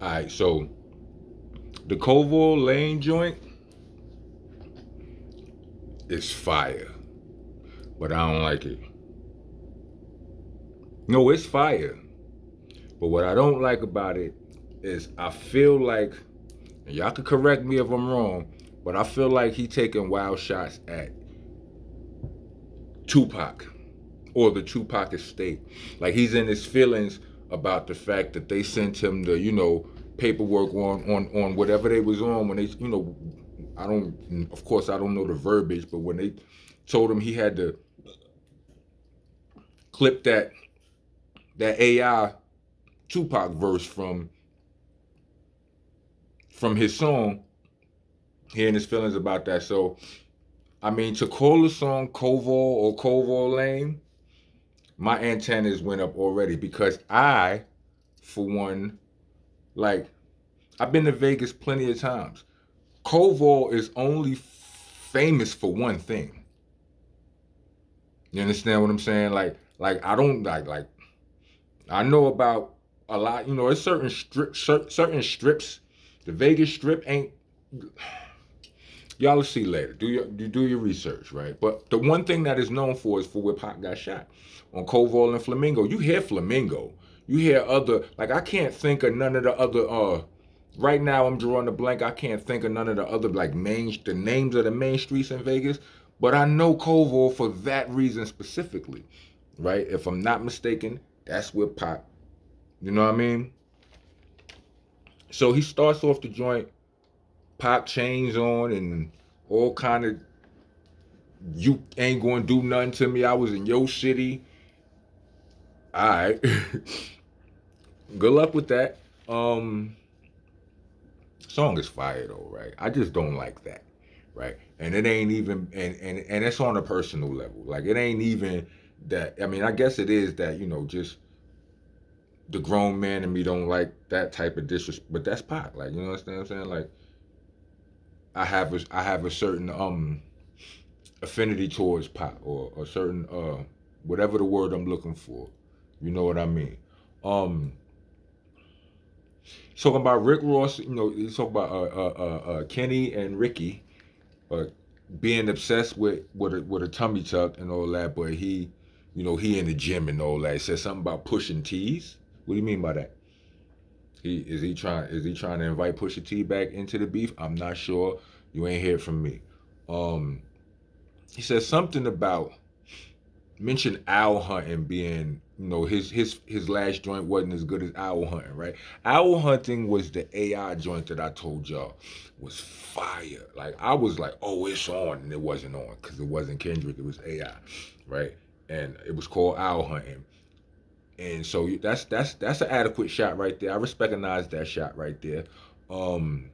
All right, so the Kovo Lane joint is fire, but I don't like it. No, it's fire, but what I don't like about it is I feel like, and y'all can correct me if I'm wrong, but I feel like he taking wild shots at Tupac or the Tupac estate. Like he's in his feelings about the fact that they sent him the, paperwork on whatever they was on when they, I don't, of course I don't know the verbiage, but when they told him he had to clip that AI Tupac verse from his song, hearing his feelings about that. So I mean, to call the song Koval or Koval Lane, my antennas went up already because I, for one, like I've been to Vegas plenty of times. Koval is only famous for one thing. You understand what I'm saying? Like I don't like I know about a lot. There's certain strips. The Vegas Strip ain't. Y'all will see later. Do your research, right? But the one thing that is known for is for where Pac got shot on Koval and Flamingo. You hear Flamingo. You hear other like I can't think of none of the other. Right now I'm drawing a blank. I can't think of none of the other like the names of the main streets in Vegas. But I know Koval for that reason specifically, right? If I'm not mistaken, that's where Pac. You know what I mean? So he starts off the joint, Pac chains on and all kind of you ain't gonna do nothing to me. I was in your city. All right. Good luck with that. Um, Song is fire though, right? I just don't like that, right? And it ain't even, and it's on a personal level. Like it ain't even that. I mean, I guess it is that just the grown man in me don't like that type of disrespect. But that's Pac. Like you know what I'm saying? Like I have a certain affinity towards Pac or a certain whatever the word I'm looking for. You know what I mean? Um, talking about Rick Ross, he's talking about Kenny and Ricky uh, being obsessed with a tummy tuck and all that, but he in the gym and all that. He said something about pushing T's. What do you mean by that? He trying to invite Pusha T back into the beef? I'm not sure. You ain't hear from me. Um, he said something about mentioned owl hunting being his last joint wasn't as good as owl hunting, right? Owl hunting was the AI joint that I told y'all was fire. Like I was like, oh, it's on, and it wasn't on because it wasn't Kendrick, it was AI, right? And it was called owl hunting. And so that's an adequate shot right there. I recognize that shot right there. Um,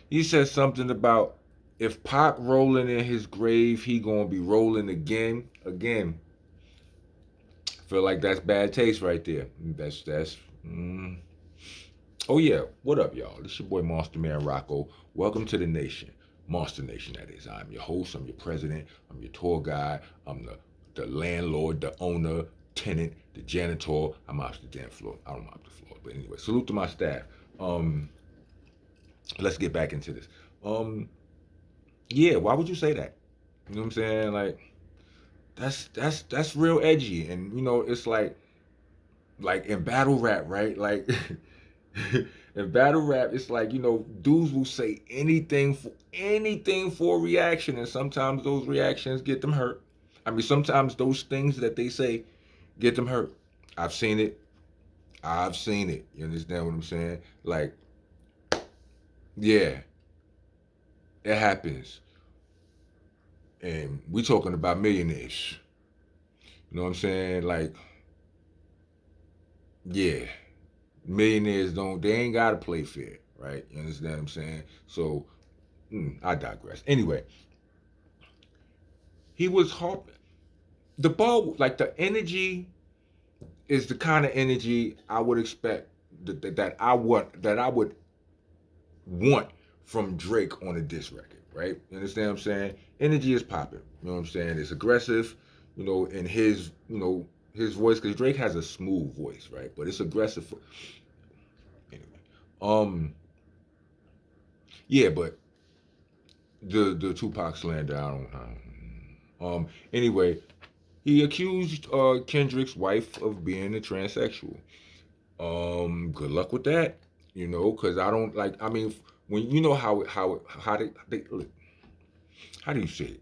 he said something about if Pac rolling in his grave, he gonna be rolling again. Again, feel like that's bad taste right there. That's. Mm. Oh yeah, what up, y'all? This your boy Monster Man Rocco. Welcome to the nation, Monster Nation. That is. I'm your host. I'm your president. I'm your tour guide. I'm the landlord, the owner, tenant, the janitor. I'm off the damn floor. I don't mop the floor, but anyway, salute to my staff. Um, let's get back into this. Um, yeah, why would you say that? You know what I'm saying? Like that's real edgy, and it's like in battle rap, right? Like in battle rap, it's like dudes will say anything for a reaction, and sometimes those reactions get them hurt. I mean, sometimes those things that they say get them hurt. I've seen it. I've seen it. You understand what I'm saying? Like, yeah, it happens, and we talking about millionaires. You know what I'm saying? Like, yeah, millionaires they ain't gotta play fair, right? You understand what I'm saying? So I digress. Anyway, he was harping. The ball, like the energy, is the kind of energy I would expect that I would want from Drake on a diss record, right? You understand what I'm saying? Energy is popping. You know what I'm saying? It's aggressive, in his voice, because Drake has a smooth voice, right? But it's aggressive. Yeah, but the Tupac slander, anyway, he accused Kendrick's wife of being a transsexual. Good luck with that, because I don't like. I mean, when you know how do you say it?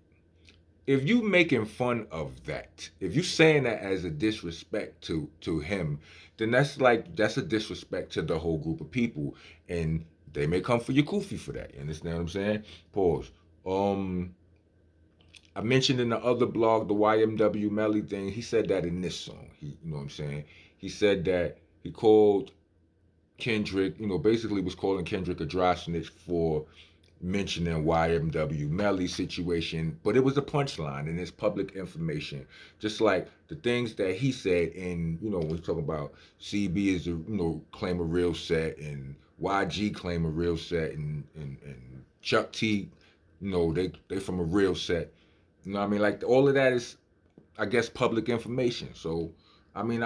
If you making fun of that, if you saying that as a disrespect to him, then that's a disrespect to the whole group of people, and they may come for your kufi for that. You understand what I'm saying? Pause. Um, I mentioned in the other blog the YMW Melly thing. He said that in this song. You know what I'm saying? He said that he called Kendrick, basically was calling Kendrick a dry snitch for mentioning YMW Melly's situation, but it was a punchline and it's public information. Just like the things that he said in, when we talk about CB is claim a real set, and YG claim a real set, and Chuck T, they from a real set. You know what I mean? Like all of that is, I guess, public information. So, I mean,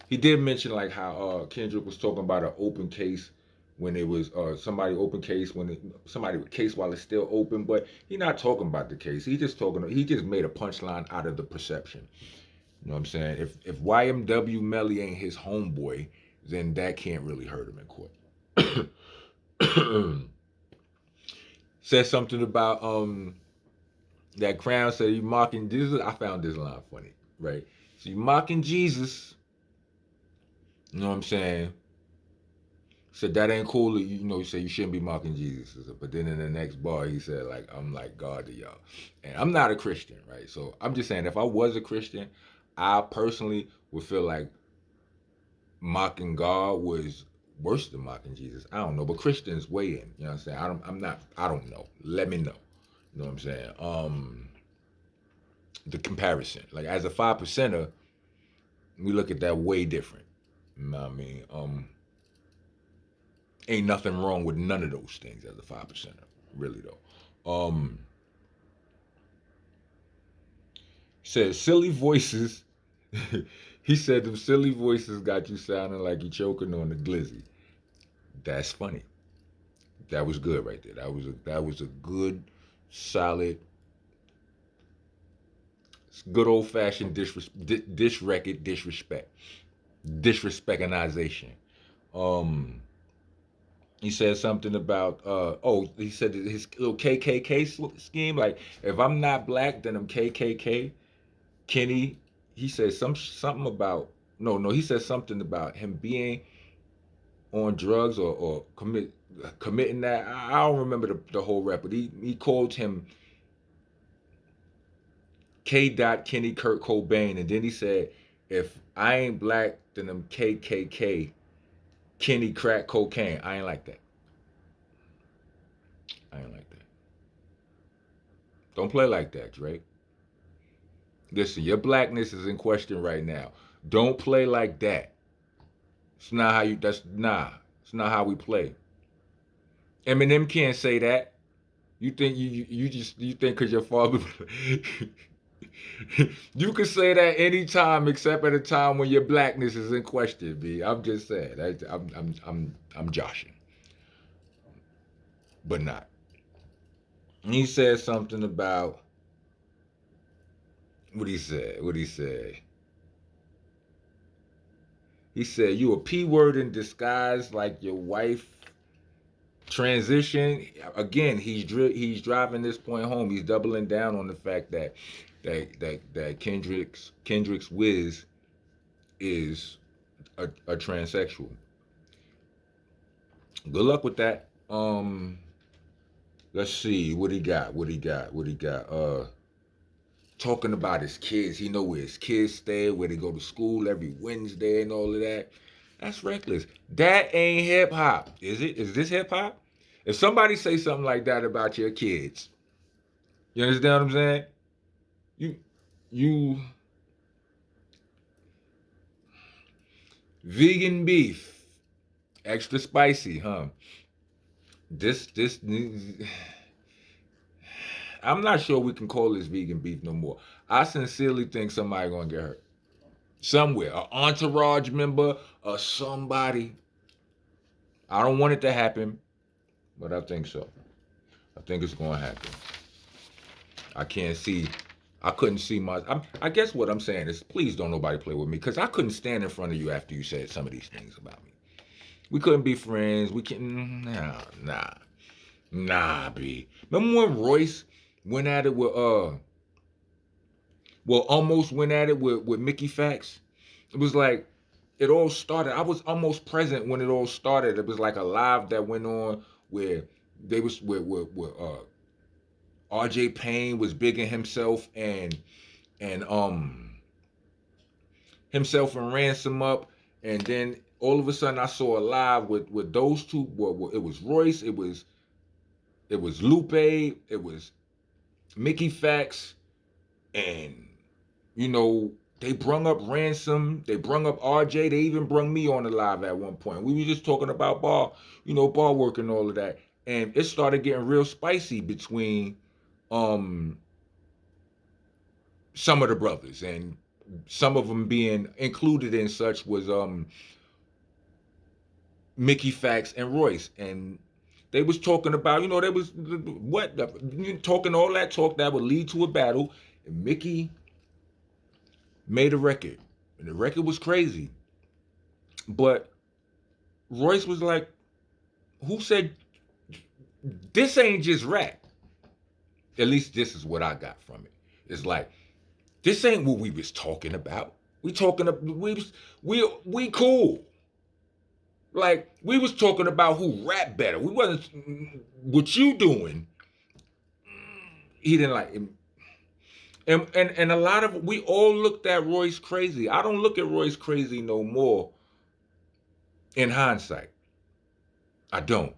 he did mention like how Kendrick was talking about an open case when it was somebody open case somebody case while it's still open, but he not talking about the case. He just made a punchline out of the perception. You know what I'm saying? If YMW Melly ain't his homeboy, then that can't really hurt him in court. Said something about that Crown said you mocking Jesus. I found this line funny, right? So you mocking Jesus. You know what I'm saying? Said that ain't cool. He said you shouldn't be mocking Jesus. But then in the next bar, he said, like, I'm like God to y'all. And I'm not a Christian, right? So I'm just saying, if I was a Christian, I personally would feel like mocking God was worse than mocking Jesus. I don't know. But Christians weigh in. You know what I'm saying? I don't know. Let me know. You know what I'm saying? The comparison. Like, as a 5%er, we look at that way different. You know what I mean? Ain't nothing wrong with none of those things as a 5%er, really though. Says silly voices. He said them silly voices got you sounding like you choking on the glizzy. That's funny. That was good right there. That was a good, solid, good old fashioned disrespectinization. Um, he said something about he said his little KKK scheme, like if I'm not black then I'm KKK. Kenny, he said something about no he said something about him being on drugs or committing that. I don't remember the whole rap, but he called him K. Kenny Kurt Cobain, and then he said if I ain't black then I'm KKK. Kenny crack cocaine. I ain't like that. I ain't like that. Don't play like that, Drake. Listen, your blackness is in question right now. Don't play like that. It's not how you. That's nah. It's not how we play. Eminem can't say that. You think you think because your father. You can say that anytime except at a time when your blackness is in question, B. I'm just saying. I'm joshing, but not. He said something about what he said. What he said. He said you a p word in disguise, like your wife. Transition again. He's driving this point home. He's doubling down on the fact that Kendrick's Wiz is a transsexual. Good luck with that. Let's see what he got. Talking about his kids. He know where his kids stay, where they go to school every Wednesday, and all of that. That's reckless. That ain't hip hop, is it? Is this hip hop? If somebody say something like that about your kids, you understand what I'm saying? You, you, vegan beef, extra spicy, huh? This, I'm not sure we can call this vegan beef no more. I sincerely think somebody gonna get hurt somewhere. An entourage member or somebody. I don't want it to happen, but I think so. I think it's going to happen. I can't see. I couldn't see I guess what I'm saying is, please don't nobody play with me, because I couldn't stand in front of you after you said some of these things about me. We couldn't be friends. We can't. Nah, B. Remember when Royce went at it with well, almost went at it with Mickey Fax? It was like it all started. I was almost present when it all started. It was like a live that went on where they was where RJ Payne was bigging himself and himself and Ransom up, and then all of a sudden I saw a live with those two. Well, it was Royce, it was Lupe, it was Mickey Fax, and you know they brung up Ransom, they brung up RJ, they even brung me on the live at one point. We were just talking about bar work and all of that, and it started getting real spicy between um some of the brothers, and some of them being included in such was Mickey Fax and Royce, and they was talking about, they was what talking all that talk that would lead to a battle, and Mickey made a record, and the record was crazy, but Royce was like, "Who said this ain't just rap?" At least this is what I got from it. It's like, this ain't what we was talking about. We cool. Like, we was talking about who rap better. We wasn't what you doing. He didn't like him. And a lot of we all looked at Royce crazy. I don't look at Royce crazy no more in hindsight. I don't.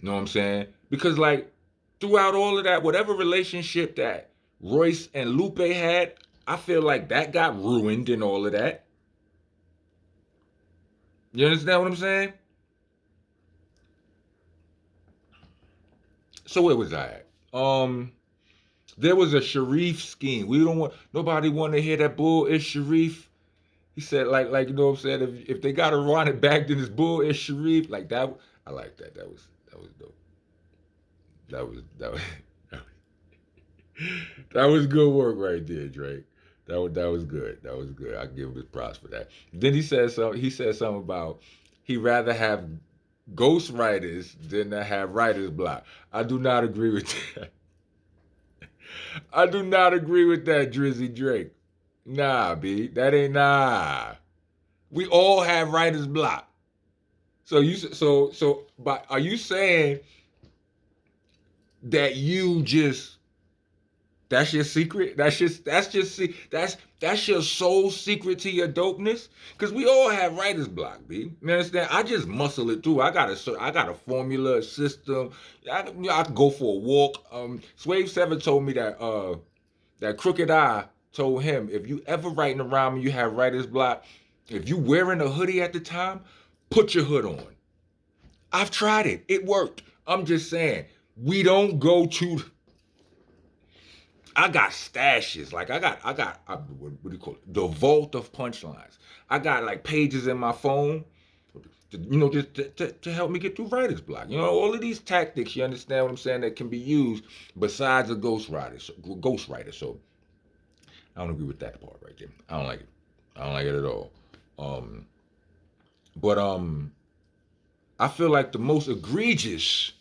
You know what I'm saying? Because like throughout all of that, whatever relationship that Royce and Lupe had, I feel like that got ruined and all of that. You understand what I'm saying? So where was I at? There was a Sharif scheme. We don't want nobody want to hear that bull. It's Sharif. He said like you know what I'm saying. If they got to run it back, then it's bull. It's Sharif. Like that. I like that. That was dope. That was that was good work right there, Drake. That was good. That was good. I give him his props for that. Then he said something. He said something about he rather have ghostwriters than to have writer's block. I do not agree with that. I do not agree with that, Drizzy Drake. Nah, B, that ain't nah. We all have writer's block. But are you saying that you just that's your secret? That's your sole secret to your dopeness? Cause we all have writer's block, B. You understand? I just muscle it through. I got a formula, a system. I can go for a walk. Swave Seven told me that Crooked Eye told him, if you ever writing around and you have writer's block, if you wearing a hoodie at the time, put your hood on. I've tried it. It worked. I'm just saying, we don't go to. I got stashes. Like what do you call it? The vault of punchlines. I got like pages in my phone, just to help me get through writer's block. All of these tactics, you understand what I'm saying, that can be used besides a ghostwriter. So I don't agree with that part right there. I don't like it. I don't like it at all. Um, but I feel like the most egregious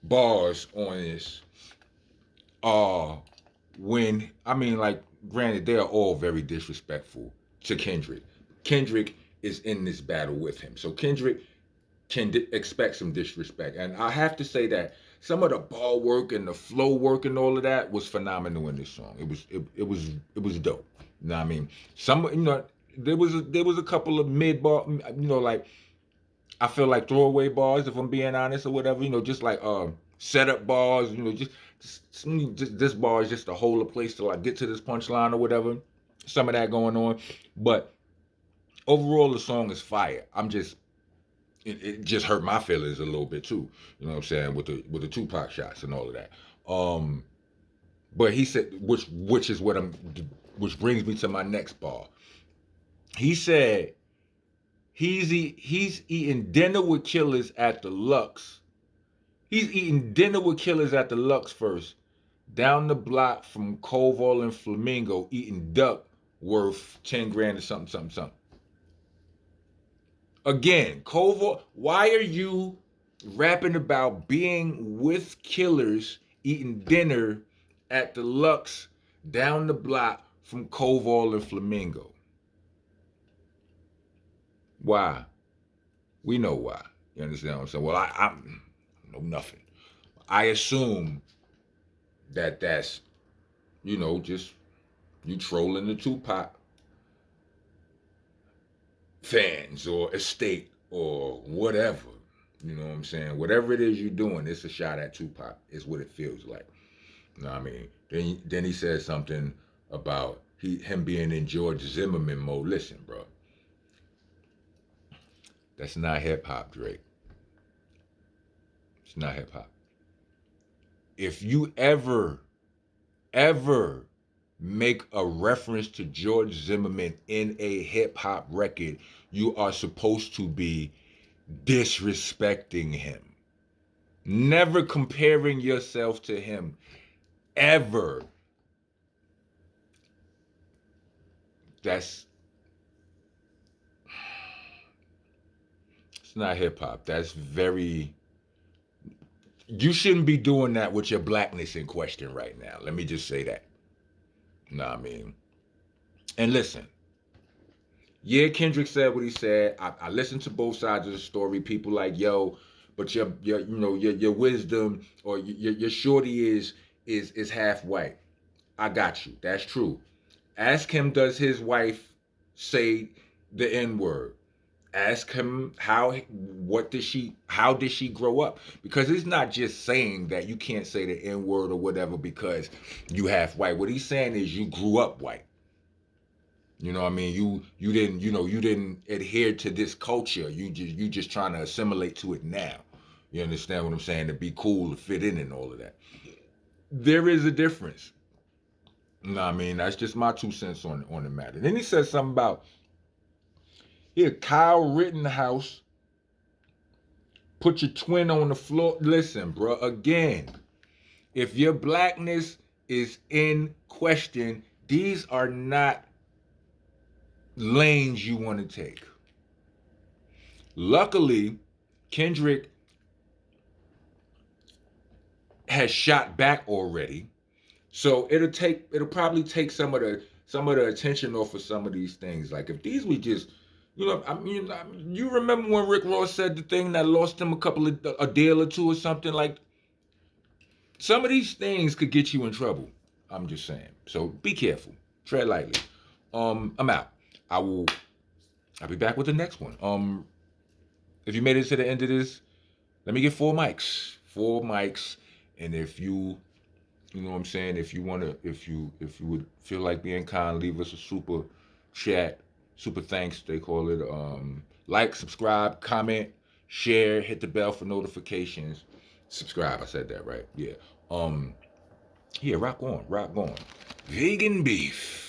bars on this are like, granted, they are all very disrespectful to Kendrick. Kendrick is in this battle with him, so Kendrick can expect some disrespect, and I have to say that some of the ball work and the flow work and all of that was phenomenal in this song. It was dope. You know what I mean? Some there was a couple of mid bar, like I feel like throwaway bars, if I'm being honest, or whatever. Just like setup bars. Just this bar is just to hold a place till I get to this punchline or whatever. Some of that going on, but overall the song is fire. It just hurt my feelings a little bit too. You know what I'm saying, with the Tupac shots and all of that. Um, but he said, which brings me to my next bar. He said He's eating dinner with killers at the Lux. He's eating dinner with killers at the Lux first. Down the block from Koval and Flamingo, eating duck worth 10 grand or something, something, something. Again, Koval, why are you rapping about being with killers, eating dinner at the Lux down the block from Koval and Flamingo? Why? We know why. You understand what I'm saying? Well, I know nothing. I assume that that's, just you trolling the Tupac fans or estate or whatever. You know what I'm saying? Whatever it is you're doing, it's a shot at Tupac. Is what it feels like. You know what I mean? Then he said something about him being in George Zimmerman mode. Listen, bro, that's not hip hop, Drake. It's not hip hop. If you ever make a reference to George Zimmerman in a hip hop record, you are supposed to be disrespecting him. Never comparing yourself to him. Ever. It's not hip hop. That's very. You shouldn't be doing that with your blackness in question right now. Let me just say that. Know what I mean? And listen, yeah, Kendrick said what he said. I listened to both sides of the story. People like, yo, but your wisdom or your shorty is half white. I got you. That's true. Ask him, does his wife say the N word? Ask him how did she grow up? Because it's not just saying that you can't say the N word or whatever because you half white. What he's saying is you grew up white. You know what I mean? You didn't adhere to this culture. You just trying to assimilate to it now. You understand what I'm saying? To be cool, to fit in and all of that. There is a difference. You know what I mean? That's just my 2 cents on the matter. Then he said something about here, Kyle Rittenhouse, put your twin on the floor. Listen, bro, again, if your blackness is in question, these are not lanes you want to take. Luckily, Kendrick has shot back already, so it'll probably take some of the attention off of some of these things. Like if these were just, you remember when Rick Ross said the thing that lost him a deal or two or something? Like some of these things could get you in trouble. I'm just saying. So be careful. Tread lightly. I'm out. I'll be back with the next one. If you made it to the end of this, let me get 4 mics. 4 mics. And if you know what I'm saying, if you would feel like being kind, leave us a super chat, super thanks, they call it. Like, subscribe, comment, share, hit the bell for notifications. Subscribe, I said that right. Yeah. Yeah, rock on. Vegan beef.